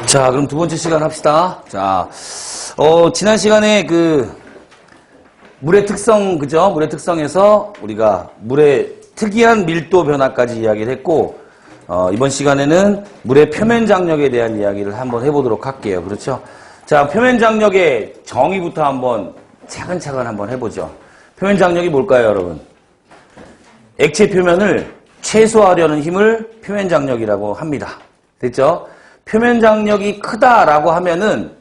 자, 그럼 두 번째 시간 합시다. 자, 지난 시간에 물의 특성, 그죠? 물의 특성에서 우리가 물의 특이한 밀도 변화까지 이야기를 했고, 이번 시간에는 물의 표면 장력에 대한 이야기를 한번 해보도록 할게요. 그렇죠? 자, 표면 장력의 정의부터 한번 차근차근 한번 해보죠. 표면 장력이 뭘까요, 여러분? 액체 표면을 최소화하려는 힘을 표면 장력이라고 합니다. 됐죠? 표면 장력이 크다라고 하면은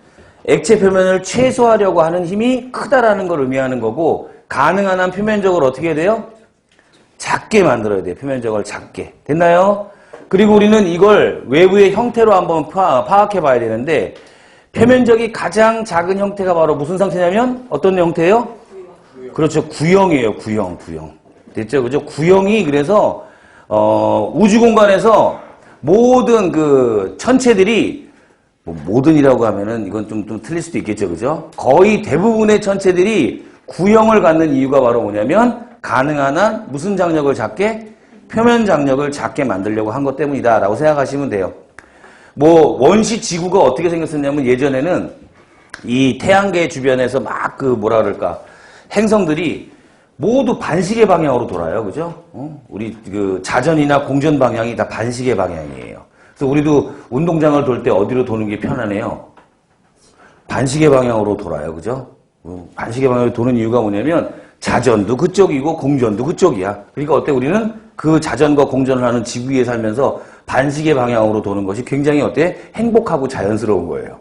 액체 표면을 최소화하려고 하는 힘이 크다라는 걸 의미하는 거고, 가능한 한 표면적을 어떻게 해야 돼요? 작게 만들어야 돼요. 표면적을 작게. 됐나요? 그리고 우리는 이걸 외부의 형태로 한번 파악해 봐야 되는데, 표면적이 가장 작은 형태가 바로 무슨 상태냐면 어떤 형태예요? 그렇죠. 구형이에요. 구형. 됐죠? 그죠? 구형이 그래서 우주 공간에서 모든 천체들이 모든이라고 하면은 이건 좀 틀릴 수도 있겠죠. 그죠? 거의 대부분의 천체들이 구형을 갖는 이유가 바로 뭐냐면 가능한 한 무슨 장력을 작게? 표면 장력을 작게 만들려고 한 것 때문이다라고 생각하시면 돼요. 원시 지구가 어떻게 생겼었냐면 예전에는 이 태양계 주변에서 막 행성들이 모두 반시계 방향으로 돌아요. 그죠? 우리 자전이나 공전 방향이 다 반시계 방향이에요. 그래서 우리도 운동장을 돌 때 어디로 도는 게 편하네요? 반시계 방향으로 돌아요. 그죠? 반시계 방향으로 도는 이유가 뭐냐면 자전도 그쪽이고 공전도 그쪽이야. 그러니까 어때? 우리는 그 자전과 공전을 하는 지구 위에 살면서 반시계 방향으로 도는 것이 굉장히 어때? 행복하고 자연스러운 거예요.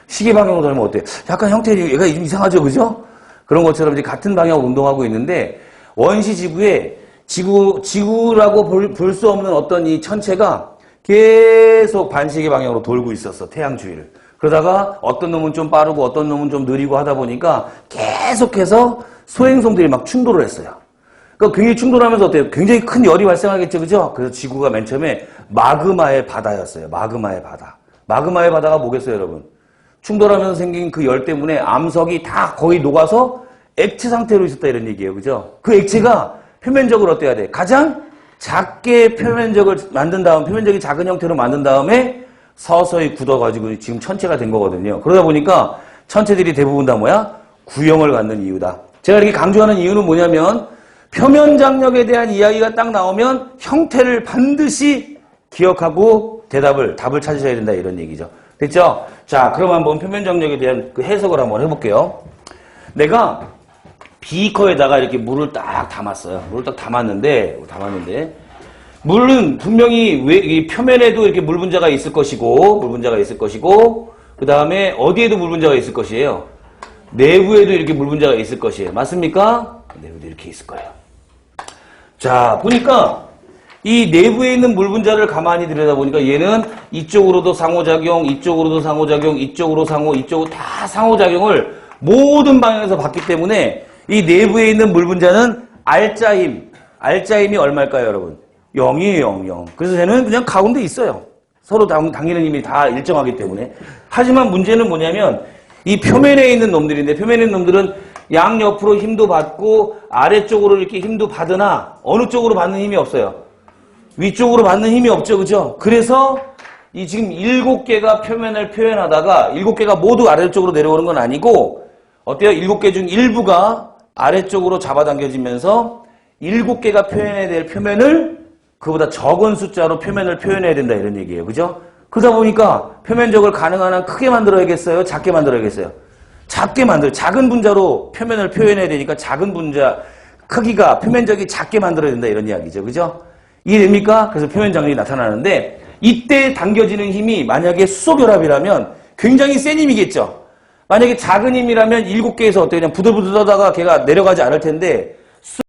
시계 방향으로 돌면 어때? 약간 형태가 좀 이상하죠. 그죠? 그런 것처럼 이제 같은 방향으로 운동하고 있는데, 원시 지구에 지구라고 볼 수 없는 어떤 이 천체가 계속 반시계 방향으로 돌고 있었어. 태양 주위를. 그러다가 어떤 놈은 좀 빠르고 어떤 놈은 좀 느리고 하다 보니까 계속해서 소행성들이 막 충돌을 했어요. 그러니까 굉장히 충돌하면서 어때요? 굉장히 큰 열이 발생하겠죠. 그죠? 그래서 지구가 맨 처음에 마그마의 바다였어요. 마그마의 바다. 마그마의 바다가 뭐겠어요, 여러분? 충돌하면서 생긴 그 열 때문에 암석이 다 거의 녹아서 액체 상태로 있었다 이런 얘기예요. 그죠? 그 액체가 표면적으로 어때야 돼? 가장 작게 표면적을 만든 다음, 표면적이 작은 형태로 만든 다음에 서서히 굳어가지고 지금 천체가 된 거거든요. 그러다 보니까 천체들이 대부분 다 뭐야? 구형을 갖는 이유다. 제가 이렇게 강조하는 이유는 뭐냐면 표면 장력에 대한 이야기가 딱 나오면 형태를 반드시 기억하고 답을 찾으셔야 된다 이런 얘기죠. 됐죠? 자, 그럼 한번 표면 장력에 대한 해석을 한번 해볼게요. 내가 비커에다가 이렇게 물을 딱 담았어요. 물을 딱 담았는데 물은 분명히 이 표면에도 이렇게 물 분자가 있을 것이고, 그 다음에 어디에도 물 분자가 있을 것이에요. 내부에도 이렇게 물 분자가 있을 것이에요. 맞습니까? 내부에도 이렇게 있을 거예요. 자, 보니까 이 내부에 있는 물 분자를 가만히 들여다보니까 얘는 이쪽으로도 상호작용, 이쪽으로도 상호작용, 이쪽으로 이쪽으로 다 상호작용을 모든 방향에서 받기 때문에 이 내부에 있는 물 분자는 알짜힘이 얼마일까요, 여러분? 0이에요, 0. 그래서 쟤는 그냥 가운데 있어요. 서로 당기는 힘이 다 일정하기 때문에. 하지만 문제는 뭐냐면 이 표면에 있는 놈들인데, 표면에 있는 놈들은 양옆으로 힘도 받고 아래쪽으로 이렇게 힘도 받으나 어느 쪽으로 받는 힘이 없어요. 위쪽으로 받는 힘이 없죠. 그죠? 그래서 이 지금 7개가 표면을 표현하다가 7개가 모두 아래쪽으로 내려오는 건 아니고 어때요? 7개 중 일부가 아래쪽으로 잡아당겨지면서 7개가 표현해야 될 표면을 그보다 적은 숫자로 표면을 표현해야 된다 이런 얘기예요. 그죠? 그러다 보니까 표면적을 가능한 한 크게 만들어야겠어요? 작게 만들어야겠어요? 작은 분자로 표면을 표현해야 되니까 작은 분자 크기가 표면적이 작게 만들어야 된다 이런 이야기죠. 그죠? 이해됩니까? 그래서 표면 장력이 나타나는데 이때 당겨지는 힘이 만약에 수소결합이라면 굉장히 센 힘이겠죠. 만약에 작은 힘이라면 7개에서 어떻게 그냥 부들부들 떠다가 걔가 내려가지 않을 텐데